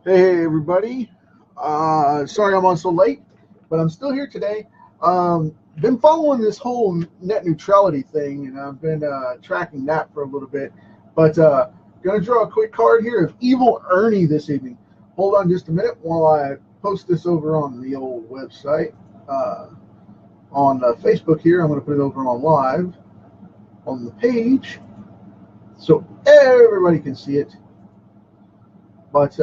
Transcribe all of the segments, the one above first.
Hey everybody. Sorry I'm on so late, but I'm still here today. Been following this whole net neutrality thing, and I've been tracking that for a little bit. But gonna draw a quick card here of Evil Ernie this evening. Hold on just a minute while I post this over on the old website. On Facebook here, I'm gonna put it over on live on the page so everybody can see it. But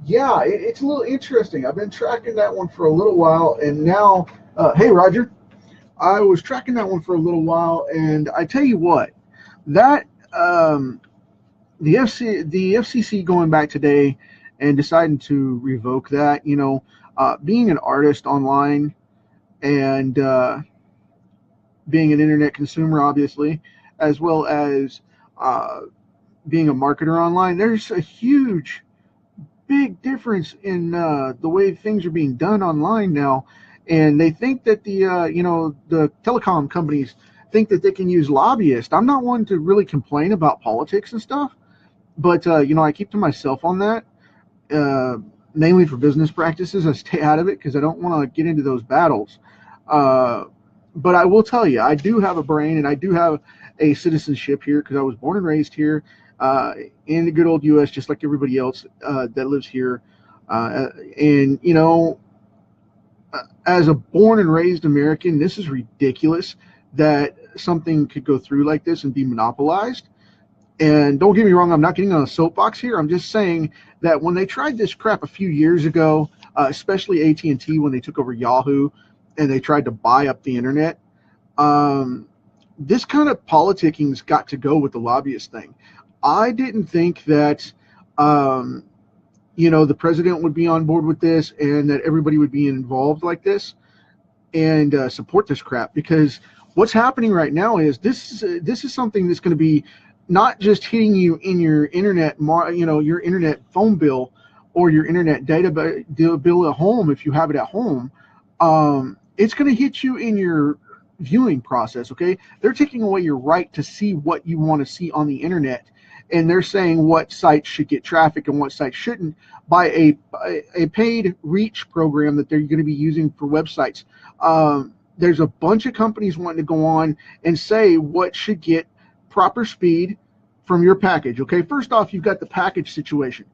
yeah, it's a little interesting. I've been tracking that one for a little while, and now, hey Roger, I was tracking that one for a little while, and I tell you what, that the FCC going back today and deciding to revoke that, being an artist online and being an internet consumer, obviously, as well as uh, being a marketer online, there's a huge big difference in the way things are being done online now, and they think that the telecom companies think that they can use lobbyists. I'm not one to really complain about politics and stuff, but I keep to myself on that, uh, mainly for business practices. I stay out of it because I don't want to get into those battles. Uh, but I will tell you, I do have a brain and I do have a citizenship here because I was born and raised here in the good old U.S., just like everybody else that lives here. And, as a born and raised American, this is ridiculous that something could go through like this and be monopolized. And don't get me wrong, I'm not getting on a soapbox here. I'm just saying that when they tried this crap a few years ago, especially AT&T when they took over Yahoo and they tried to buy up the internet, um, this kind of politicking's got to go with the lobbyist thing. I didn't think that, um, the president would be on board with this and that everybody would be involved like this and support this crap, because what's happening right now is this is something that's going to be not just hitting you in your internet, your internet phone bill or your internet data bill at home if you have it at home. It's going to hit you in your viewing process. Okay, they're taking away your right to see what you want to see on the internet, and they're saying what sites should get traffic and what sites shouldn't by a paid reach program that they're going to be using for websites. There's a bunch of companies wanting to go on and say what should get proper speed from your package. Okay, first off, you've got the package situation.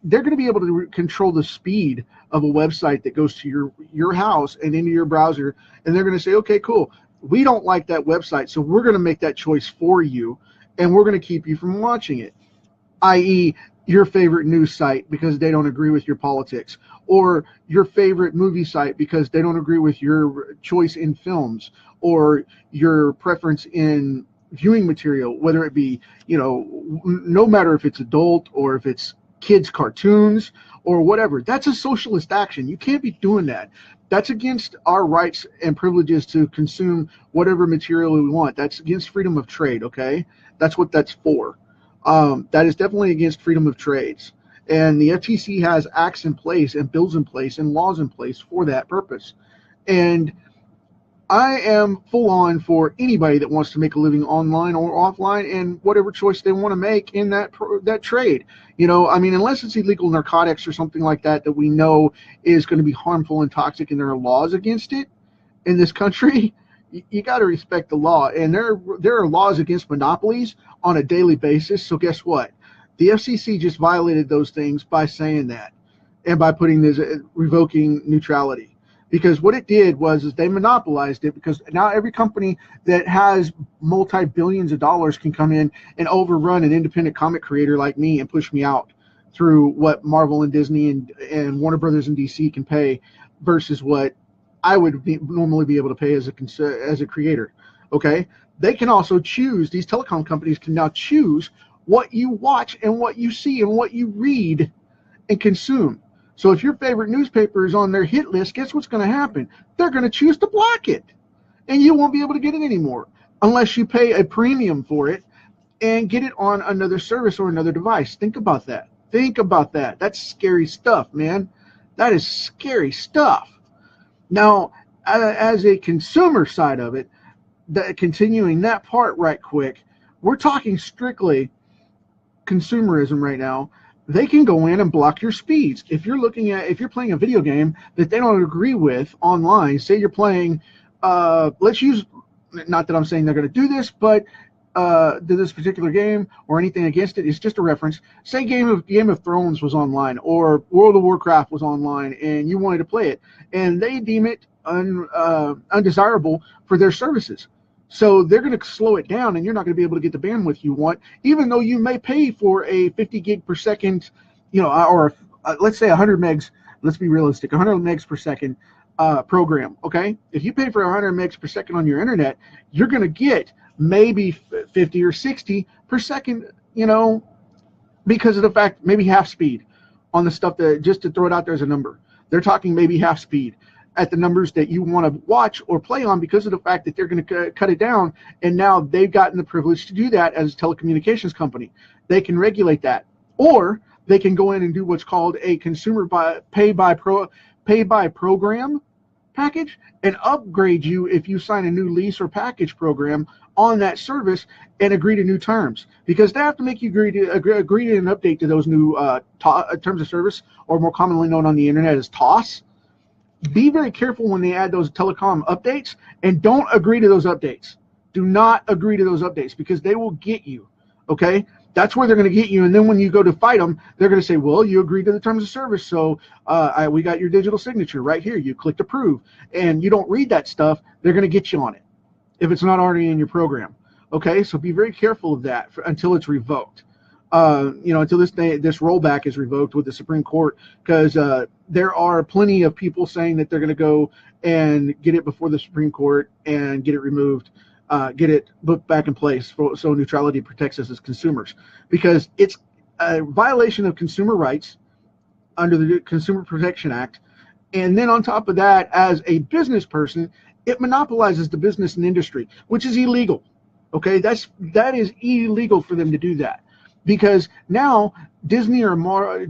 They're going to be able to control the speed of a website that goes to your house and into your browser, and they're going to say, okay, cool, we don't like that website, so we're going to make that choice for you, and we're going to keep you from watching it, i.e., your favorite news site because they don't agree with your politics, or your favorite movie site because they don't agree with your choice in films, or your preference in viewing material, whether it be, no matter if it's adult or if it's kids' cartoons or whatever. That's a socialist action. You can't be doing that. That's against our rights and privileges to consume whatever material we want. That's against freedom of trade, okay? That's what that's for. That is definitely against freedom of trades. And the FTC has acts in place and bills in place and laws in place for that purpose. And I am full on for anybody that wants to make a living online or offline and whatever choice they want to make in that trade. I mean, unless it's illegal narcotics or something like that that we know is going to be harmful and toxic, and there are laws against it in this country, you got to respect the law. And there are laws against monopolies on a daily basis. So guess what? The FCC just violated those things by saying that and by putting this revoking neutrality. Because what it did was is they monopolized it, because now every company that has multi-billions of dollars can come in and overrun an independent comic creator like me and push me out through what Marvel and Disney and Warner Brothers and DC can pay versus what I would normally be able to pay as a creator. Okay, they can also choose. These telecom companies can now choose what you watch and what you see and what you read and consume. So if your favorite newspaper is on their hit list, guess what's going to happen? They're going to choose to block it, and you won't be able to get it anymore unless you pay a premium for it and get it on another service or another device. Think about that. Think about that. That's scary stuff, man. That is scary stuff. Now, as a consumer side of it, continuing that part right quick, we're talking strictly consumerism right now. they can go in and block your speeds. If you're playing a video game that they don't agree with online, say you're playing, let's use, not that I'm saying they're going to do this, but this particular game or anything against it, it's just a reference. Say Game of Thrones was online, or World of Warcraft was online, and you wanted to play it, and they deem it undesirable for their services. So they're going to slow it down, and you're not going to be able to get the bandwidth you want, even though you may pay for a 50 gig per second, or let's say 100 megs. Let's be realistic, 100 megs per second program. Okay, if you pay for 100 megs per second on your internet, you're going to get maybe 50 or 60 per second. Because of the fact maybe half speed on the stuff that, just to throw it out there as a number, they're talking maybe half speed at the numbers that you want to watch or play on, because of the fact that they're going to cut it down. And now they've gotten the privilege to do that as a telecommunications company. They can regulate that, or they can go in and do what's called a consumer pay by program package, and upgrade you if you sign a new lease or package program on that service and agree to new terms, because they have to make you agree to an update to those new terms of service, or more commonly known on the internet as TOS. Be very careful when they add those telecom updates, and don't agree to those updates. Do not agree to those updates, because they will get you. Okay, that's where they're going to get you. And then when you go to fight them, they're going to say, well, you agreed to the terms of service, so we got your digital signature right here. You clicked approve, and you don't read that stuff. They're going to get you on it if it's not already in your program. Okay, so be very careful of that until it's revoked. Until this rollback is revoked with the Supreme Court, because there are plenty of people saying that they're going to go and get it before the Supreme Court and get it removed, get it put back in place, so neutrality protects us as consumers, because it's a violation of consumer rights under the Consumer Protection Act. And then on top of that, as a business person, it monopolizes the business and industry, which is illegal. Okay, that is illegal for them to do that. Because now Disney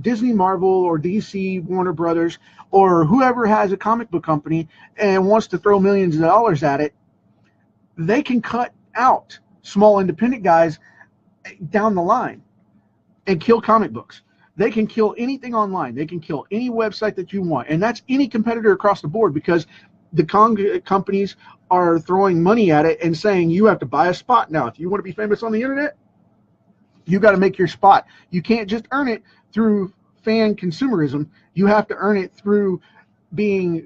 Disney, Marvel, or DC, Warner Brothers, or whoever has a comic book company and wants to throw millions of dollars at it, they can cut out small independent guys down the line and kill comic books. They can kill anything online. They can kill any website that you want, and that's any competitor across the board, because the companies are throwing money at it and saying you have to buy a spot now. If you want to be famous on the internet, you got to make your spot. You can't just earn it through fan consumerism. You have to earn it through being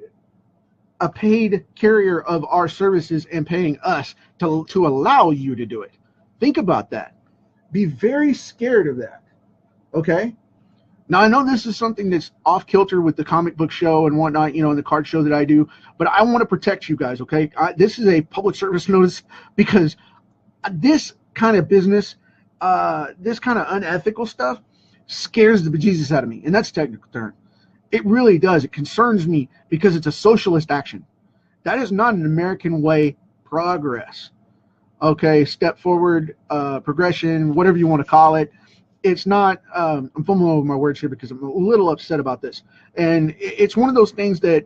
a paid carrier of our services and paying us to allow you to do it. Think about that. Be very scared of that. Okay? Now, I know this is something that's off kilter with the comic book show and whatnot, and the card show that I do, but I want to protect you guys, okay? This is a public service notice, because this kind of business, this kind of unethical stuff scares the bejesus out of me, and that's a technical term. It really does. It concerns me, because it's a socialist action. That is not an American way progress. Okay, step forward, progression, whatever you want to call it. It's not, I'm fumbling over my words here because I'm a little upset about this. And it's one of those things that,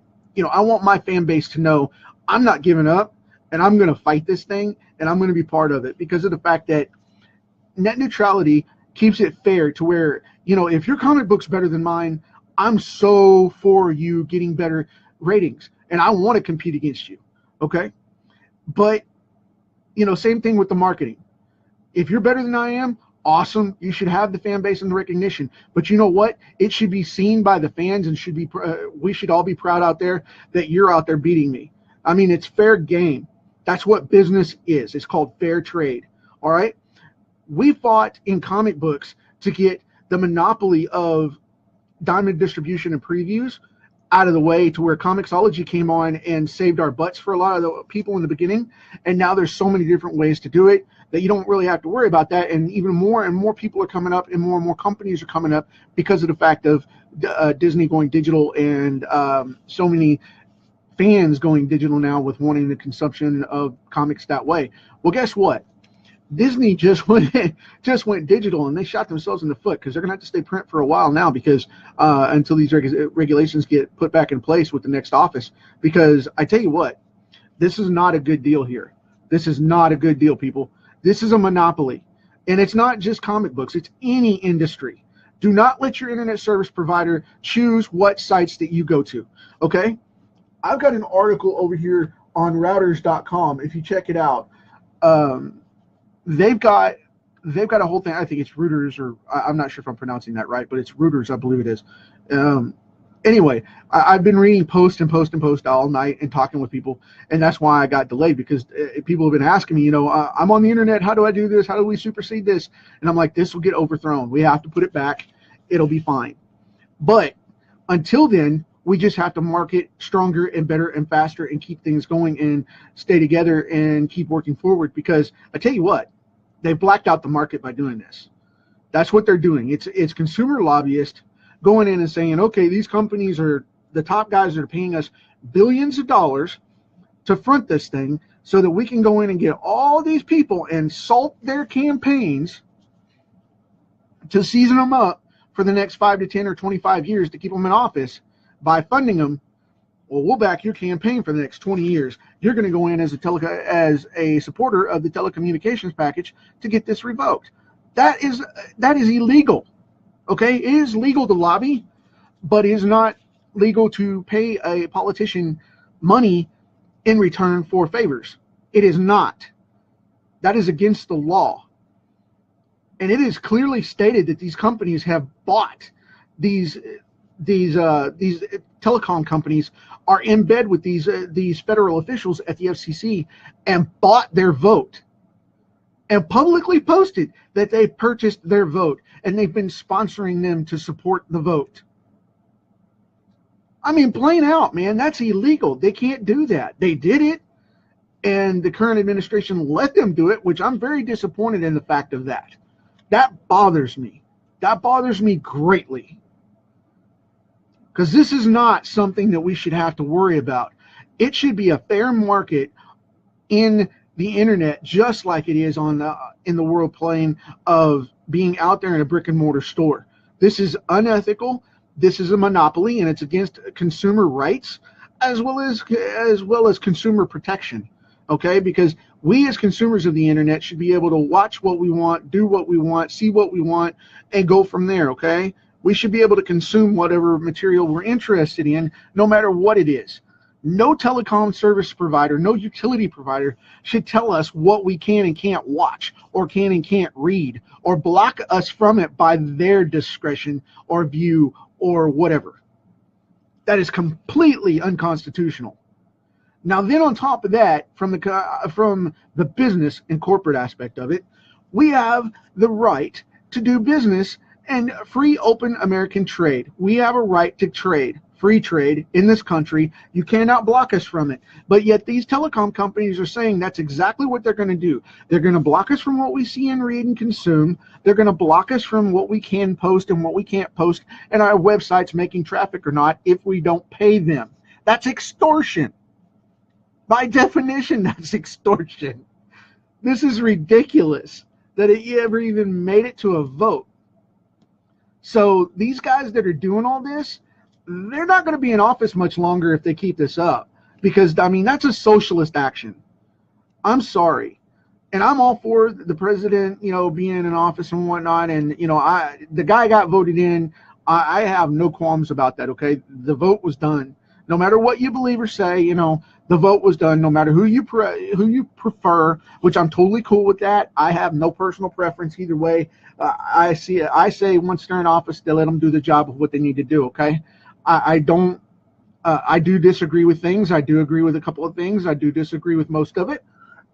I want my fan base to know I'm not giving up, and I'm going to fight this thing, and I'm going to be part of it, because of the fact that net neutrality keeps it fair to where, if your comic book's better than mine, I'm so for you getting better ratings, and I want to compete against you. Okay. But, same thing with the marketing. If you're better than I am, awesome. You should have the fan base and the recognition. But you know what? It should be seen by the fans, and we should all be proud out there that you're out there beating me. I mean, it's fair game. That's what business is. It's called fair trade. All right. We fought in comic books to get the monopoly of diamond distribution and previews out of the way, to where Comixology came on and saved our butts for a lot of the people in the beginning. And now there's so many different ways to do it that you don't really have to worry about that. And even more and more people are coming up, and more companies are coming up, because of the fact of Disney going digital, and so many fans going digital now with wanting the consumption of comics that way. Well, guess what? Disney just went digital, and they shot themselves in the foot, because they're going to have to stay print for a while now, because until these regulations get put back in place with the next office. Because I tell you what, this is not a good deal here. This is not a good deal, people. This is a monopoly, and it's not just comic books. It's any industry. Do not let your internet service provider choose what sites that you go to, okay? I've got an article over here on routers.com. If you check it out, they've got a whole thing. I think it's routers, or I'm not sure if I'm pronouncing that right, but it's routers, I believe it is. Anyway, I've been reading post all night and talking with people, and that's why I got delayed, because people have been asking me, I'm on the internet, how do I do this? How do we supersede this? And I'm like, this will get overthrown. We have to put it back. It'll be fine. But until then, we just have to market stronger and better and faster and keep things going and stay together and keep working forward, because I tell you what, they've blacked out the market by doing this. That's what they're doing. It's consumer lobbyists going in and saying, okay, these companies are the top guys that are paying us billions of dollars to front this thing so that we can go in and get all these people and salt their campaigns to season them up for the next 5 to 10 or 25 years to keep them in office by funding them. Well, we'll back your campaign for the next 20 years. You're going to go in as a supporter of the telecommunications package to get this revoked. That is illegal. Okay, it is legal to lobby, but it is not legal to pay a politician money in return for favors. It is not. That is against the law. And it is clearly stated that these companies have bought these telecom companies are in bed with these federal officials at the FCC and bought their vote, and publicly posted that they purchased their vote and they've been sponsoring them to support the vote. I mean, plain out, man, that's illegal. They can't do that. They did it, and the current administration let them do it, which I'm very disappointed in the fact of that. That bothers me. That bothers me greatly, because this is not something that we should have to worry about. It should be a fair market in the internet, just like it is in the world plane of being out there in a brick and mortar store. This is unethical. This is a monopoly, and it's against consumer rights as well as consumer protection. Okay, because we as consumers of the internet should be able to watch what we want, do what we want, see what we want, and go from there. Okay, we should be able to consume whatever material we're interested in, no matter what it is. No telecom service provider, no utility provider should tell us what we can and can't watch, or can and can't read, or block us from it by their discretion or view or whatever. That is completely unconstitutional. Now then, on top of that, from the business and corporate aspect of it, we have the right to do business and free, open American trade. We have a right to trade. Free trade in this country. You cannot block us from it. But yet these telecom companies are saying that's exactly what they're going to do. They're going to block us from what we see and read and consume. They're going to block us from what we can post and what we can't post, and our websites making traffic or not, if we don't pay them. That's extortion. By definition, that's extortion. This is ridiculous that it ever even made it to a vote. So these guys that are doing all this, they're not going to be in office much longer if they keep this up, because, I mean, that's a socialist action. I'm sorry. And I'm all for the president, being in office and whatnot. And, the guy got voted in. I have no qualms about that, okay? The vote was done. No matter what you believe or say, the vote was done. No matter who you prefer, which I'm totally cool with that. I have no personal preference either way. I say once they're in office, they let them do the job of what they need to do, okay? I do disagree with things. I do agree with a couple of things. I do disagree with most of it.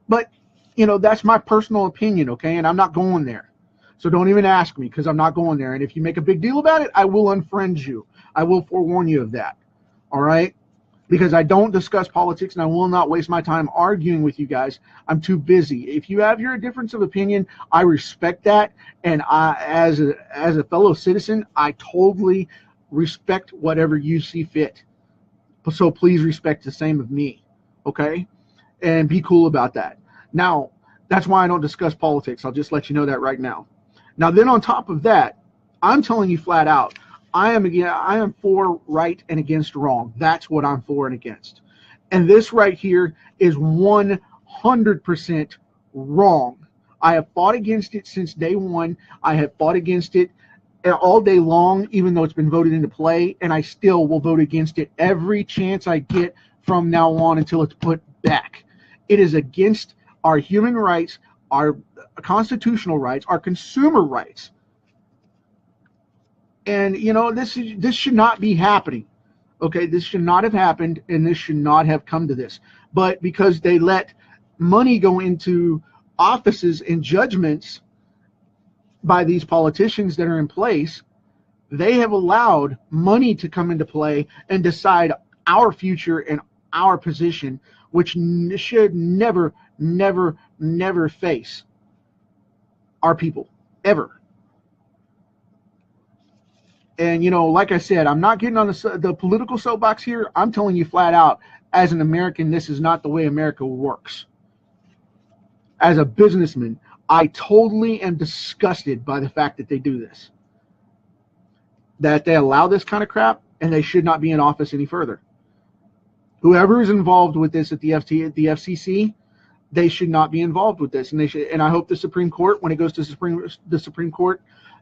But, that's my personal opinion, okay? And I'm not going there. So don't even ask me, because I'm not going there. And if you make a big deal about it, I will unfriend you. I will forewarn you of that, all right? Because I don't discuss politics, and I will not waste my time arguing with you guys. I'm too busy. If you have your difference of opinion, I respect that. And as a fellow citizen, I totally respect whatever you see fit. So please respect the same of me, okay? And be cool about that. Now, that's why I don't discuss politics. I'll just let you know that right now. Now then, on top of that, I'm telling you flat out, I am for right and against wrong. That's what I'm for and against. And this right here is 100% wrong. I have fought against it since day one. I have fought against it all day long, even though it's been voted into play, and I still will vote against it every chance I get from now on until it's put back. It is against our human rights, our constitutional rights, our consumer rights. And this should not be happening. Okay, this should not have happened, and this should not have come to this. But because they let money go into offices and judgments by these politicians that are in place, they have allowed money to come into play and decide our future and our position, which should never, never, never face our people, ever. And, like I said, I'm not getting on the political soapbox here. I'm telling you flat out, as an American, this is not the way America works. As a businessman, I totally am disgusted by the fact that they do this. That they allow this kind of crap, and they should not be in office any further. Whoever is involved with this at the FCC, they should not be involved with this. And I hope the Supreme Court, when it goes to the Supreme Court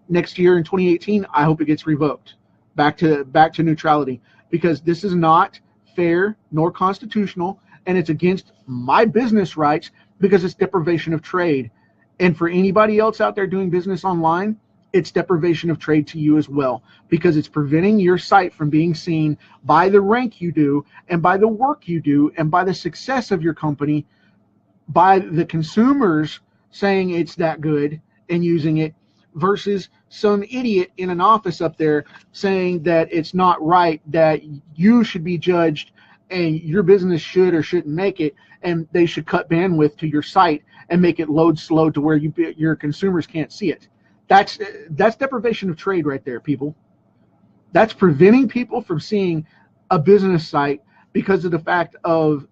next year in 2018, I hope it gets revoked back to neutrality, because this is not fair nor constitutional, and it's against my business rights because it's deprivation of trade. And for anybody else out there doing business online, it's deprivation of trade to you as well, because it's preventing your site from being seen by the rank you do, and by the work you do, and by the success of your company, by the consumers saying it's that good and using it, versus some idiot in an office up there saying that it's not right, that you should be judged and your business should or shouldn't make it, and they should cut bandwidth to your site and make it load slow to where your consumers can't see it. That's deprivation of trade right there, people. That's preventing people from seeing a business site because of the fact of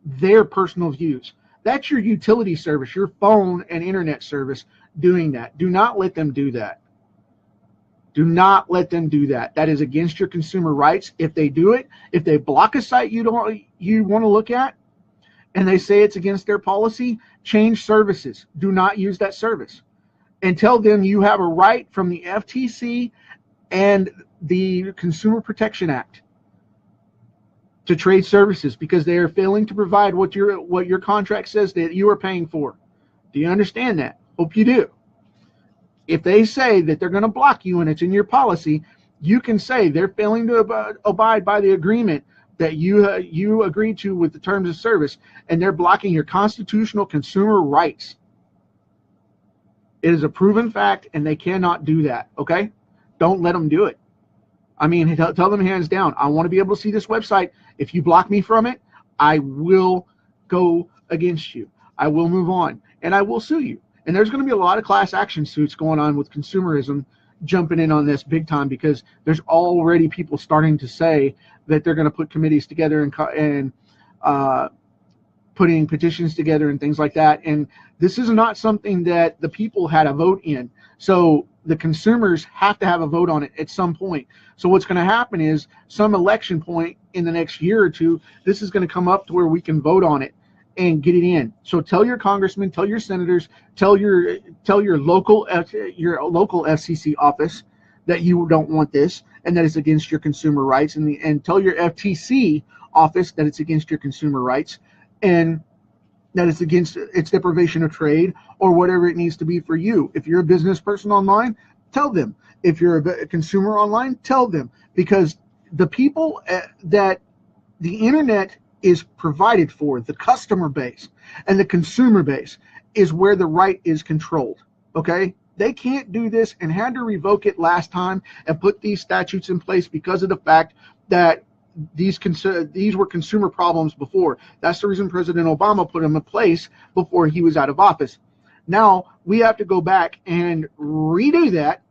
their personal views. That's your utility service, your phone and internet service doing that. Do not let them do that. Do not let them do that. That is against your consumer rights. If they do it, if they block a site you want to look at, and they say it's against their policy, change services. Do not use that service. And tell them you have a right from the FTC and the Consumer Protection Act to trade services, because they are failing to provide what your contract says that you are paying for. Do you understand that? Hope you do. If they say that they're going to block you and it's in your policy, you can say they're failing to abide by the agreement that you agreed to with the terms of service, and they're blocking your constitutional consumer rights. It is a proven fact, and they cannot do that, okay? Don't let them do it. I mean, tell them hands down, I want to be able to see this website. If you block me from it, I will go against you. I will move on, and I will sue you. And there's going to be a lot of class action suits going on with consumerism jumping in on this big time, because there's already people starting to say that they're going to put committees together and putting petitions together and things like that. And this is not something that the people had a vote in. So the consumers have to have a vote on it at some point. So what's going to happen is, some election point in the next year or two, this is going to come up to where we can vote on it and get it in. So tell your congressmen, tell your senators, tell your local FCC office that you don't want this, and that it's against your consumer rights, and tell your FTC office that it's against your consumer rights, and that it's against its deprivation of trade, or whatever it needs to be for you. If you're a business person online, tell them. If you're a consumer online, tell them, because the people that the internet is provided for, the customer base and the consumer base, is where the right is controlled. Okay, they can't do this, and had to revoke it last time and put these statutes in place because of the fact that these were consumer problems before. That's the reason President Obama put them in place before he was out of office. Now we have to go back and redo that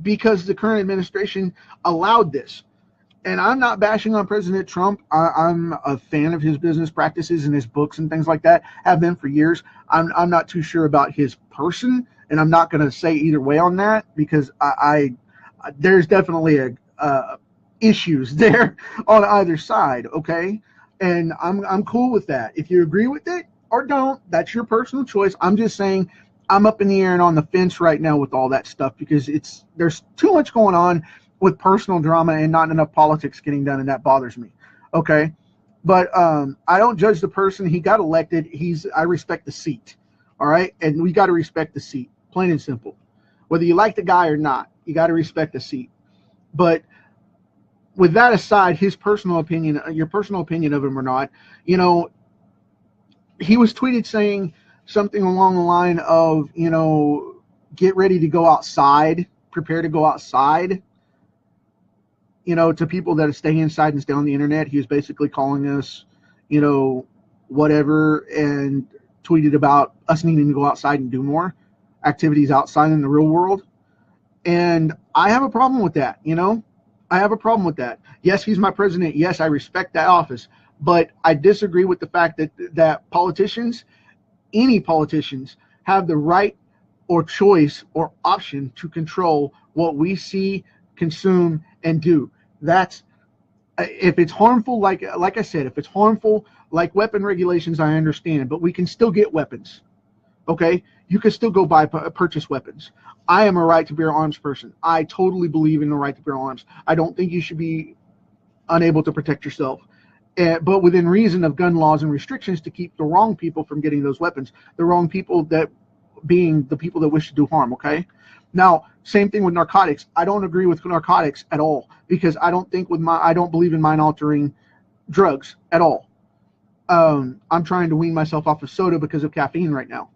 because the current administration allowed this. And I'm not bashing on President Trump. I'm a fan of his business practices and his books and things like that. Have been for years. I'm not too sure about his person, and I'm not going to say either way on that, because there's definitely issues there on either side. Okay, and I'm cool with that. If you agree with it or don't, that's your personal choice. I'm just saying I'm up in the air and on the fence right now with all that stuff, because there's too much going on with personal drama and not enough politics getting done, and that bothers me. Okay, but I don't judge the person. He got elected. I respect the seat. All right, and we got to respect the seat, plain and simple. Whether you like the guy or not, you got to respect the seat. But with that aside, his personal opinion, your personal opinion of him or not, you know, he was tweeted saying something along the line of, you know, get ready to go outside, prepare to go outside, you know, to people that are staying inside and stay on the internet. He was basically calling us, you know, whatever, and tweeted about us needing to go outside and do more activities outside in the real world. And I have a problem with that, you know. I have a problem with that. Yes, he's my president. Yes, I respect that office. But I disagree with the fact that politicians, any politicians, have the right or choice or option to control what we see, consume, and do. That's, if it's harmful, like I said, if it's harmful, like weapon regulations, I understand, but we can still get weapons. Okay, you can still go purchase weapons. I am a right to bear arms person. I totally believe in the right to bear arms. I don't think you should be unable to protect yourself, but within reason of gun laws and restrictions to keep the wrong people from getting those weapons. The wrong people, that being the people that wish to do harm. Okay. Now, same thing with narcotics. I don't agree with narcotics at all, because I don't believe in mind altering drugs at all. I'm trying to wean myself off of soda because of caffeine right now.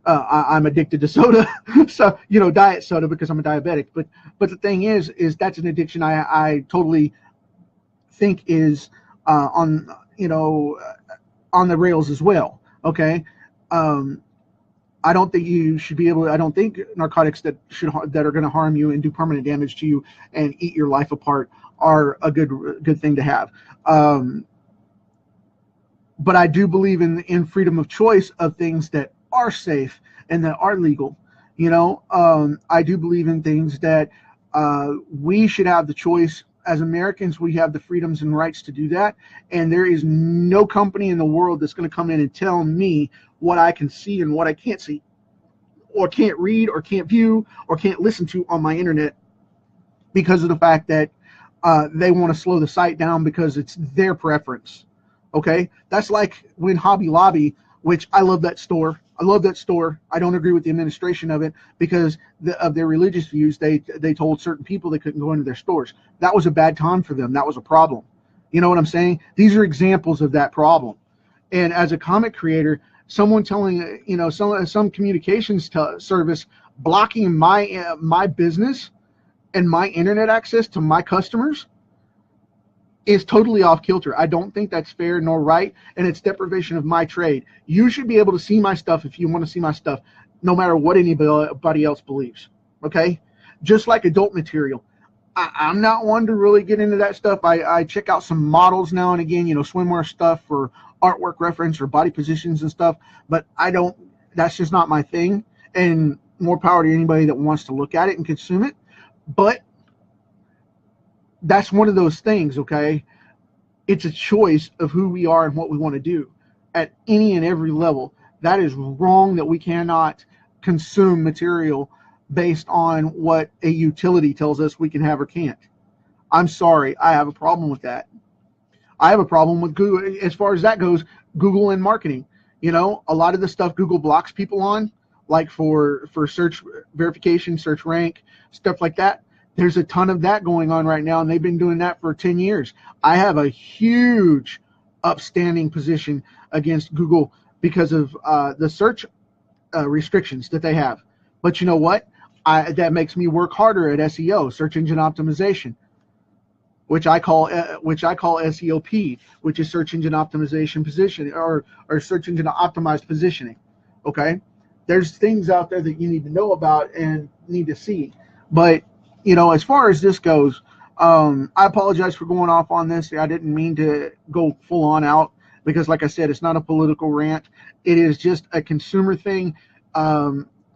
I'm addicted to soda, so, you know, diet soda, because I'm a diabetic. But the thing is that's an addiction I totally think is on the rails as well. Okay, I don't think you should be able. I don't think narcotics that are going to harm you and do permanent damage to you and eat your life apart are a good thing to have. But I do believe in freedom of choice of things that are safe and that are legal. You know, I do believe in things that we should have the choice. As Americans, we have the freedoms and rights to do that. And there is no company in the world that's going to come in and tell me what I can see and what I can't see, or can't read, or can't view, or can't listen to on my internet, because of the fact that they want to slow the site down because it's their preference. Okay, that's like when Hobby Lobby, which I love that store. I love that store. I don't agree with the administration of it because of their religious views. They told certain people they couldn't go into their stores. That was a bad time for them. That was a problem. You know what I'm saying? These are examples of that problem. And as a comic creator, someone telling, you know, some communications service blocking my business and my internet access to my customers is totally off kilter. I don't think that's fair nor right, and it's deprivation of my trade. You should be able to see my stuff if you want to see my stuff, no matter what anybody else believes. Okay, just like adult material. I'm not one to really get into that stuff. I check out some models now and again, you know, swimwear stuff for artwork reference or body positions and stuff, but I don't. That's just not my thing. And more power to anybody that wants to look at it and consume it. But that's one of those things, okay? It's a choice of who we are and what we want to do at any and every level. That is wrong, that we cannot consume material based on what a utility tells us we can have or can't. I'm sorry, I have a problem with that. I have a problem with Google. As far as that goes, Google and marketing. You know, a lot of the stuff Google blocks people on, like for search verification, search rank, stuff like that. There's a ton of that going on right now, and they've been doing that for 10 years. I have a huge upstanding position against Google because of the search restrictions that they have. But you know what? That makes me work harder at SEO, search engine optimization, which I call SEOP, which is search engine optimization position, or search engine optimized positioning. Okay, there's things out there that you need to know about and need to see. But you know, as far as this goes, I apologize for going off on this. I didn't mean to go full on out because, like I said, it's not a political rant. It is just a consumer thing.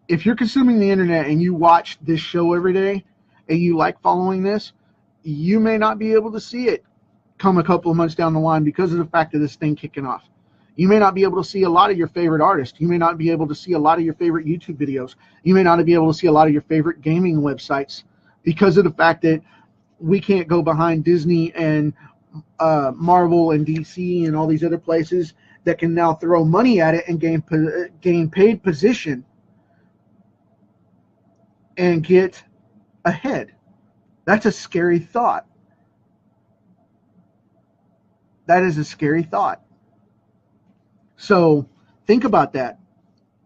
If you're consuming the internet and you watch this show every day and you like following this, you may not be able to see it come a couple of months down the line because of the fact of this thing kicking off. You may not be able to see a lot of your favorite artists. You may not be able to see a lot of your favorite YouTube videos. You may not be able to see a lot of your favorite gaming websites because of the fact that we can't go behind Disney and Marvel and DC and all these other places that can now throw money at it and gain paid position and get ahead. That's a scary thought. That is a scary thought. So think about that.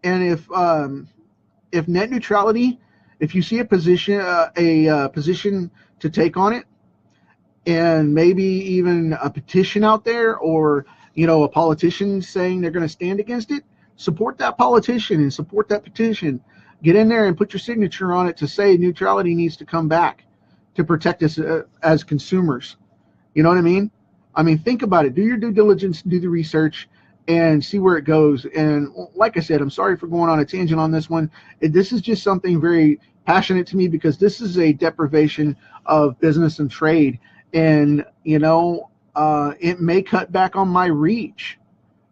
And if net neutrality, if you see a position to take on it, and maybe even a petition out there, or a politician saying they're going to stand against it, support that politician and support that petition. Get in there and put your signature on it to say neutrality needs to come back to protect us as consumers. You know what I mean? I mean, think about it. Do your due diligence, do the research, and see where it goes. And like I said, I'm sorry for going on a tangent on this one. This is just something very passionate to me because this is a deprivation of business and trade. And, it may cut back on my reach,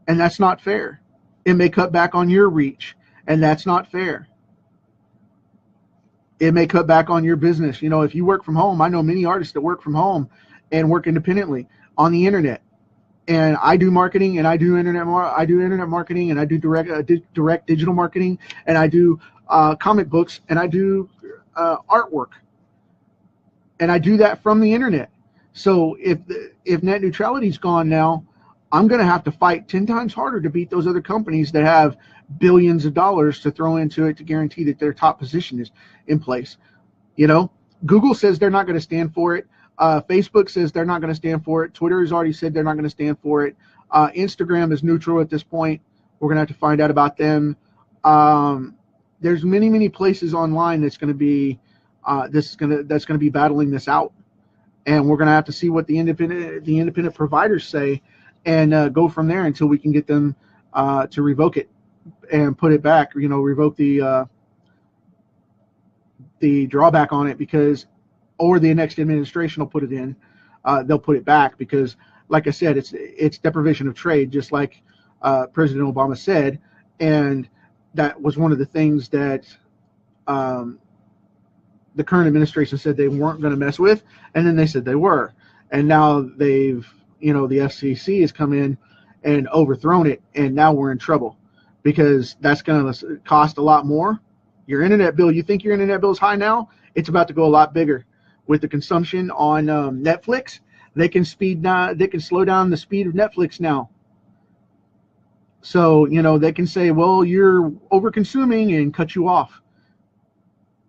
and that's not fair. It may cut back on your reach, and that's not fair. It may cut back on your business. If you work from home, I know many artists that work from home and work independently on the internet. And I do marketing, and I do internet marketing, and I do direct digital marketing, and I do comic books, and I do artwork, and I do that from the internet. So if net neutrality is gone now, I'm going to have to fight 10 times harder to beat those other companies that have billions of dollars to throw into it to guarantee that their top position is in place. Google says they're not going to stand for it. Facebook says they're not going to stand for it. Twitter has already said they're not going to stand for it. Instagram is neutral at this point. We're going to have to find out about them. There's many places online that's going to be that's going to be battling this out, and we're going to have to see what the independent providers say, and go from there until we can get them to revoke it and put it back. Revoke the drawback on it, because or the next administration will put it in. They'll put it back because, like I said, it's deprivation of trade, just like President Obama said, and that was one of the things that the current administration said they weren't going to mess with, and then they said they were, and now they've the FCC has come in and overthrown it, and now we're in trouble because that's going to cost a lot more. Your internet bill, you think your internet bill is high now? It's about to go a lot bigger. With the consumption on Netflix, they can slow down the speed of Netflix now. So, they can say, well, you're over consuming, and cut you off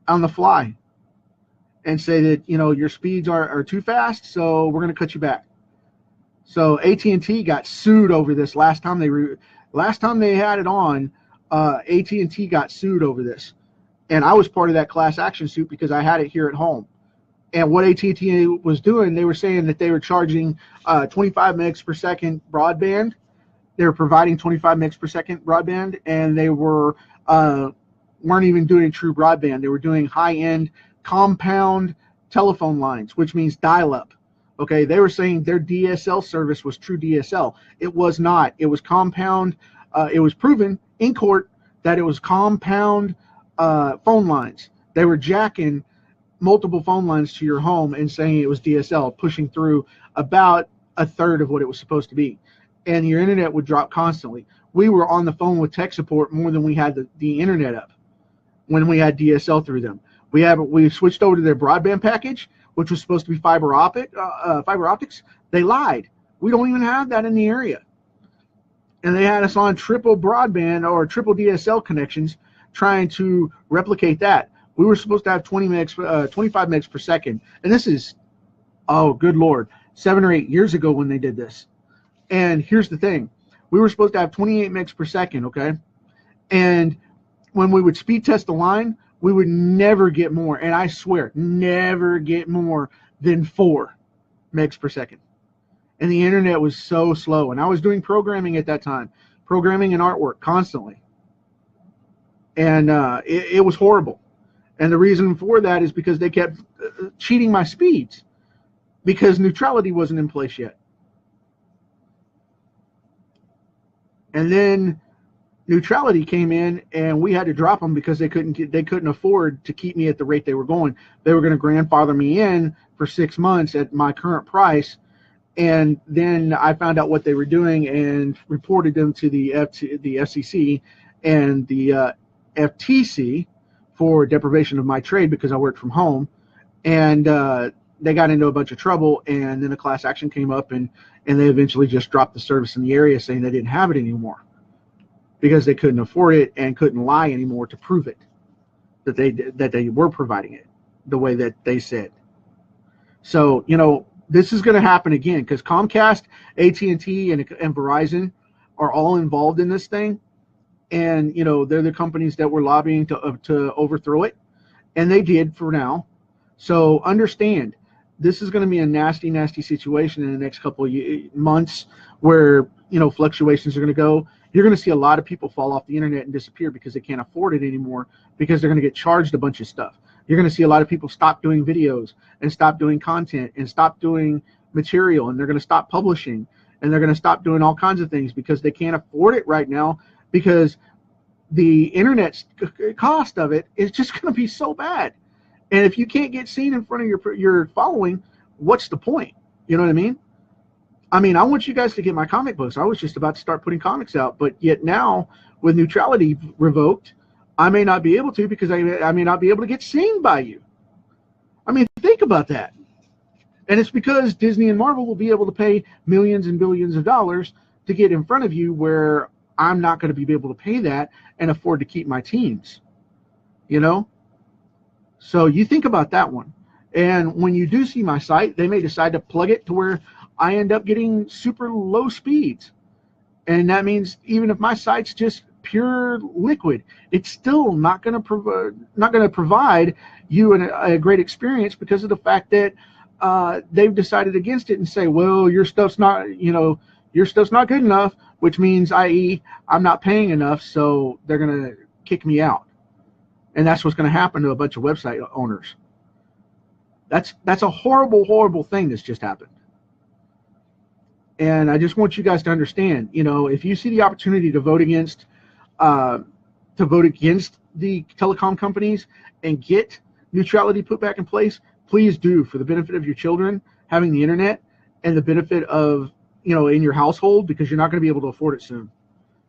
on the fly and say that, your speeds are too fast, so we're going to cut you back. So AT&T got sued over this last time they had it on. AT&T got sued over this, and I was part of that class action suit because I had it here at home. And what AT&T was doing, they were saying that they were charging 25 megs per second broadband. They were providing 25 megs per second broadband, and they weren't even doing true broadband. They were doing high-end compound telephone lines, which means dial-up. Okay, they were saying their DSL service was true DSL. It was not. It was compound. It was proven in court that it was compound phone lines. They were jacking multiple phone lines to your home and saying it was DSL, pushing through about a third of what it was supposed to be, and your internet would drop constantly. We were on the phone with tech support more than we had the internet up when we had DSL through them. We switched over to their broadband package, which was supposed to be fiber optics. They lied. We don't even have that in the area, and they had us on triple broadband or triple DSL connections trying to replicate that. We were supposed to have 25 megs per second. And this is, oh, good Lord, 7 or 8 years ago when they did this. And here's the thing. We were supposed to have 28 megs per second, okay? And when we would speed test the line, we would never get more, and I swear, never get more than 4 megs per second. And the internet was so slow. And I was doing programming at that time, programming and artwork constantly. And it was horrible. And the reason for that is because they kept cheating my speeds because neutrality wasn't in place yet. And then neutrality came in, and we had to drop them because they couldn't afford to keep me at the rate they were going. They were going to grandfather me in for 6 months at my current price, and then I found out what they were doing and reported them to the FCC and the FTC for deprivation of my trade because I worked from home, and they got into a bunch of trouble, and then a class action came up, and they eventually just dropped the service in the area, saying they didn't have it anymore because they couldn't afford it and couldn't lie anymore to prove it that they were providing it the way that they said. So, you know, this is going to happen again because Comcast, AT&T, and Verizon are all involved in this thing, and you know they're the companies that were lobbying to overthrow it, and they did for now. So understand, this is going to be a nasty, nasty situation in the next couple of months where, you know, fluctuations are going to go. You're going to see a lot of people fall off the internet and disappear because they can't afford it anymore because they're going to get charged a bunch of stuff. You're going to see a lot of people stop doing videos and stop doing content and stop doing material, and they're going to stop publishing, and they're going to stop doing all kinds of things because they can't afford it right now because the internet's cost of it is just going to be so bad. And if you can't get seen in front of your following, what's the point? You know what I mean? I mean, I want you guys to get my comic books. I was just about to start putting comics out, but yet now with neutrality revoked, I may not be able to because I may not be able to get seen by you. I mean, think about that. And it's because Disney and Marvel will be able to pay millions and billions of dollars to get in front of you, where I'm not going to be able to pay that and afford to keep my teams, you know? So you think about that one. And when you do see my site, they may decide to plug it to where I end up getting super low speeds. And that means even if my site's just pure liquid, it's still not going to provide you a great experience because of the fact that they've decided against it and say, well, your stuff's not good enough, which means, i.e., I'm not paying enough, so they're going to kick me out. And that's what's going to happen to a bunch of website owners. That's a horrible, horrible thing that's just happened. And I just want you guys to understand, you know, if you see the opportunity to vote against the telecom companies and get neutrality put back in place, please do, for the benefit of your children having the internet and the benefit of, you know, in your household, because you're not going to be able to afford it soon,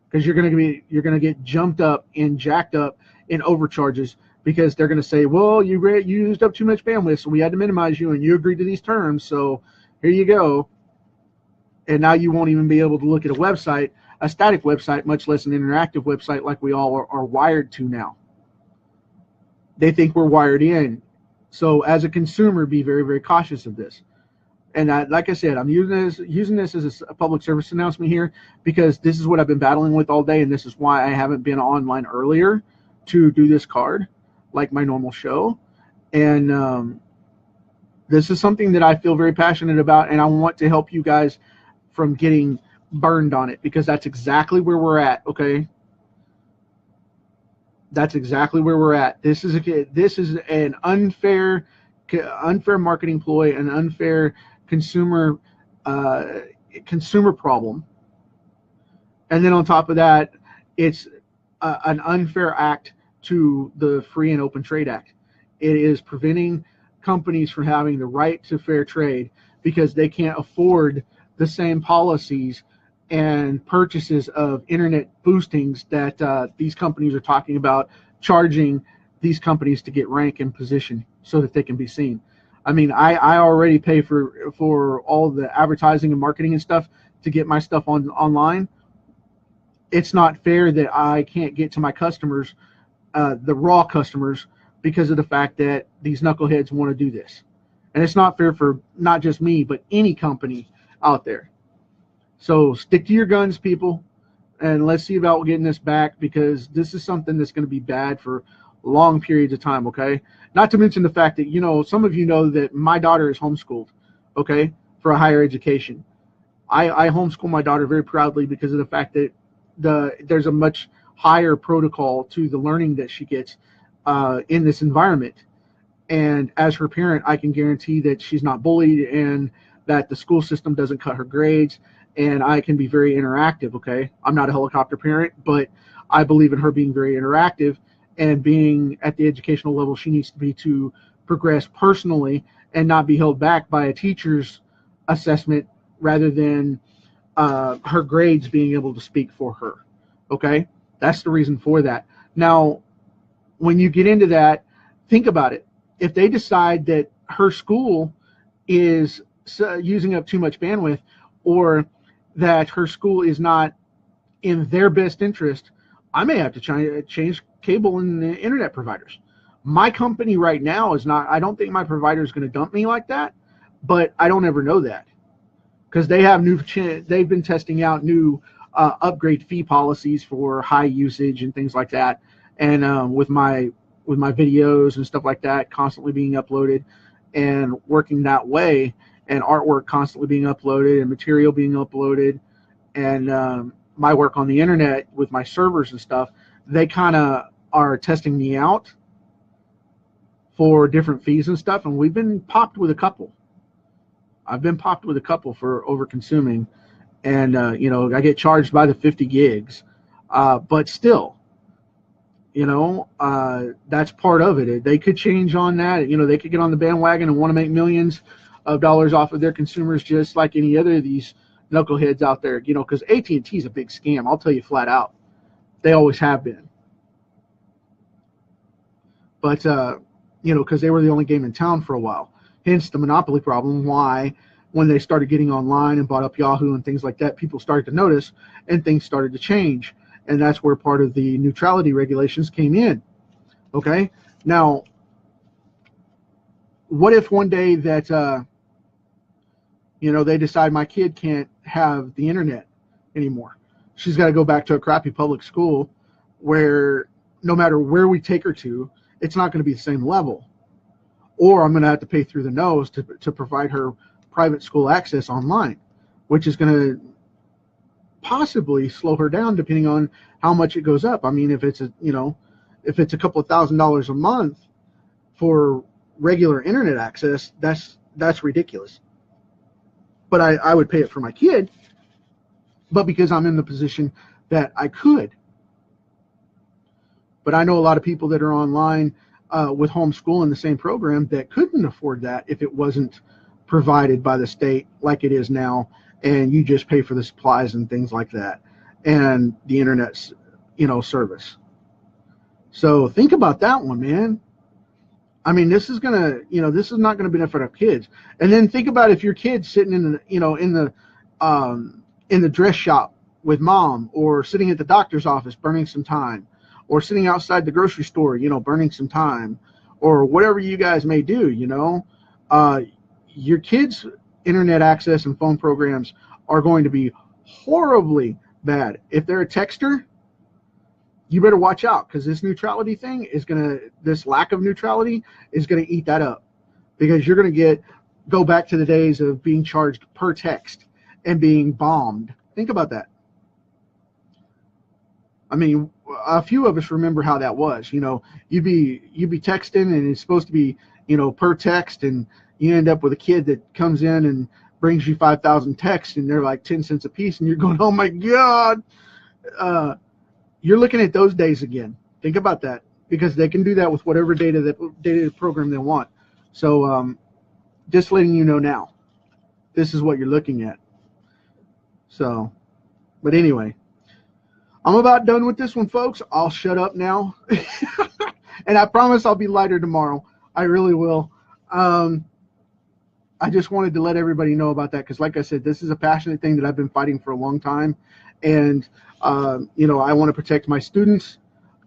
because you're going to get jumped up and jacked up in overcharges because they're going to say, well, you used up too much bandwidth, so we had to minimize you, and you agreed to these terms, so here you go. And now you won't even be able to look at a website, a static website, much less an interactive website like we all are wired to now. They think we're wired in. So as a consumer, be very, very cautious of this. And like I said, I'm using this as a public service announcement here because this is what I've been battling with all day, and this is why I haven't been online earlier to do this card like my normal show. And this is something that I feel very passionate about, and I want to help you guys from getting burned on it, because that's exactly where we're at. Okay, that's exactly where we're at. This is an unfair marketing ploy, an unfair consumer problem, and then on top of that, it's an unfair act to the Free and Open Trade Act. It is preventing companies from having the right to fair trade because they can't afford the same policies and purchases of internet boostings that these companies are talking about, charging these companies to get rank and position so that they can be seen. I mean, I already pay for all the advertising and marketing and stuff to get my stuff online. It's not fair that I can't get to my customers, the raw customers, because of the fact that these knuckleheads want to do this. And it's not fair for not just me, but any company out there. So stick to your guns, people, and let's see about getting this back, because this is something that's going to be bad for long periods of time, okay? Not to mention the fact that, you know, some of you know that my daughter is homeschooled, okay, for a higher education. I homeschool my daughter very proudly because of the fact that there's a much higher protocol to the learning that she gets in this environment. And as her parent, I can guarantee that she's not bullied and that the school system doesn't cut her grades and I can be very interactive. Okay, I'm not a helicopter parent, but I believe in her being very interactive and being at the educational level she needs to be to progress personally and not be held back by a teacher's assessment rather than her grades being able to speak for her. Okay, that's the reason for that. Now, when you get into that, think about it. If they decide that her school is using up too much bandwidth, or that her school is not in their best interest, I may have to change cable and internet providers. My company right now is not, I don't think my provider is going to dump me like that, but I don't ever know that, because they have they've been testing out new upgrade fee policies for high usage and things like that. And with my videos and stuff like that constantly being uploaded and working that way, and artwork constantly being uploaded and material being uploaded, and my work on the internet with my servers and stuff, they kind of are testing me out for different fees and stuff, and we've been popped with a couple. I've been popped with a couple for over consuming, and you know, I get charged by the 50 gigs, but still, you know, that's part of it. They could change on that. You know, they could get on the bandwagon and want to make millions of dollars off of their consumers, just like any other of these knuckleheads out there. You know, because AT&T is a big scam. I'll tell you flat out. They always have been. But you know, because they were the only game in town for a while. Hence the monopoly problem. Why, when they started getting online and bought up Yahoo and things like that, people started to notice and things started to change. And that's where part of the neutrality regulations came in. Okay? Now, what if one day that, you know, they decide my kid can't have the internet anymore? She's got to go back to a crappy public school where no matter where we take her to, it's not going to be the same level. Or I'm going to have to pay through the nose to provide her private school access online, which is going to possibly slow her down depending on how much it goes up. I mean, if it's a, you know, if it's a couple of $1,000s a month for regular internet access, that's ridiculous. But I would pay it for my kid, but because I'm in the position that I could. But I know a lot of people that are online with homeschool in the same program that couldn't afford that if it wasn't provided by the state like it is now, and you just pay for the supplies and things like that, and the internet's, you know, service. So think about that one, man. I mean, this is gonna, you know, this is not gonna benefit our kids. And then think about if your kid's sitting in the, you know, in the dress shop with mom, or sitting at the doctor's office burning some time, or sitting outside the grocery store, you know, burning some time, or whatever you guys may do, you know. Your kids' internet access and phone programs are going to be horribly bad. If they're a texter, you better watch out, because this neutrality thing is this lack of neutrality is gonna eat that up, because you're gonna go back to the days of being charged per text and being bombed. Think about that. I mean, a few of us remember how that was. You know, you'd be texting, and it's supposed to be, you know, per text, and you end up with a kid that comes in and brings you 5,000 texts, and they're like 10 cents a piece, and you're going, oh my God. You're looking at those days again. Think about that, because they can do that with whatever data program they want. So just letting you know now, this is what you're looking at. So, but anyway, I'm about done with this one, folks. I'll shut up now. And I promise I'll be lighter tomorrow. I really will. I just wanted to let everybody know about that, because like I said, this is a passionate thing that I've been fighting for a long time. And, you know, I want to protect my students,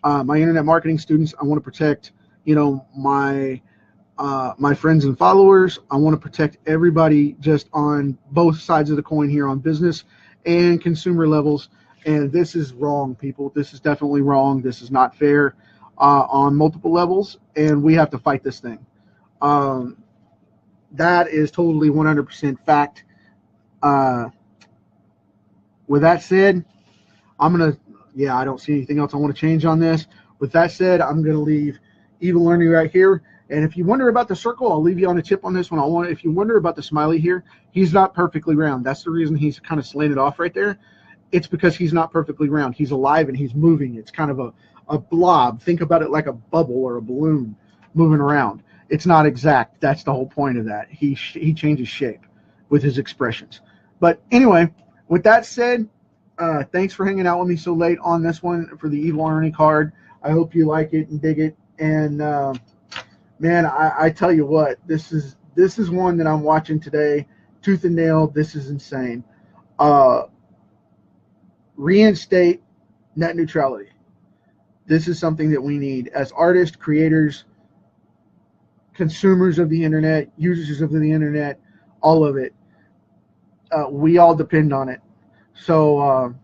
my internet marketing students. I want to protect, you know, my friends and followers. I want to protect everybody just on both sides of the coin here, on business and consumer levels. And this is wrong, people. This is definitely wrong. This is not fair on multiple levels, and we have to fight this thing. That is totally 100% fact. With that said, I don't see anything else I want to change on this. With that said, I'm going to leave Evil Ernie right here. And if you wonder about the circle, I'll leave you on a tip on this one. If you wonder about the smiley here, he's not perfectly round. That's the reason he's kind of slanted off right there. It's because he's not perfectly round. He's alive and he's moving. It's kind of a blob. Think about it like a bubble or a balloon moving around. It's not exact. That's the whole point of that. He changes shape with his expressions. But anyway, with that said, thanks for hanging out with me so late on this one for the Evil Ernie card. I hope you like it and dig it. And man, I tell you what, this is one that I'm watching today, tooth and nail. This is insane. Reinstate net neutrality. This is something that we need as artists, creators, consumers of the internet, users of the internet, all of it. We all depend on it. So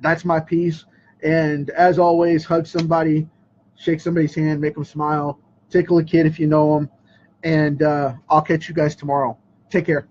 that's my piece. And as always, hug somebody, shake somebody's hand, make them smile, tickle a kid if you know them. And I'll catch you guys tomorrow. Take care.